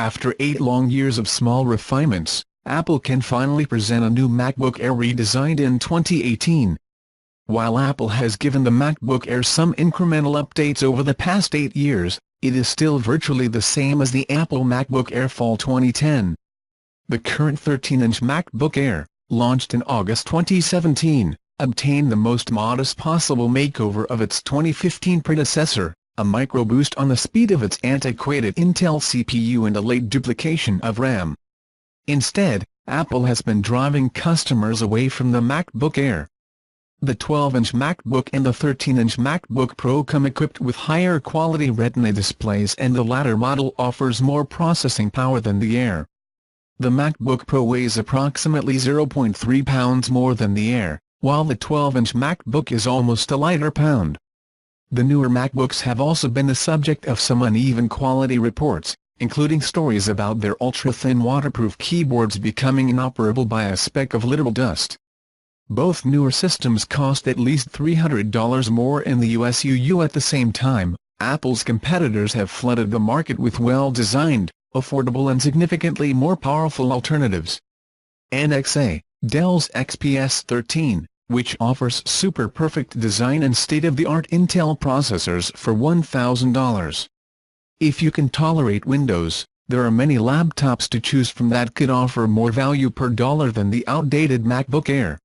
After 8 long years of small refinements, Apple can finally present a new MacBook Air redesigned in 2018. While Apple has given the MacBook Air some incremental updates over the past 8 years, it is still virtually the same as the Apple MacBook Air Fall 2010. The current 13-inch MacBook Air, launched in August 2017, obtained the most modest possible makeover of its 2015 predecessor, a microboost on the speed of its antiquated Intel CPU and a late duplication of RAM. Instead, Apple has been driving customers away from the MacBook Air. The 12-inch MacBook and the 13-inch MacBook Pro come equipped with higher quality Retina displays, and the latter model offers more processing power than the Air. The MacBook Pro weighs approximately 0.3 pounds more than the Air, while the 12-inch MacBook is almost a lighter pound. The newer MacBooks have also been the subject of some uneven quality reports, including stories about their ultra-thin waterproof keyboards becoming inoperable by a speck of literal dust. Both newer systems cost at least $300 more in the US. At the same time, Apple's competitors have flooded the market with well-designed, affordable and significantly more powerful alternatives. NXA, Dell's XPS 13, which offers super-perfect design and state-of-the-art Intel processors for $1,000. If you can tolerate Windows, there are many laptops to choose from that could offer more value per dollar than the outdated MacBook Air.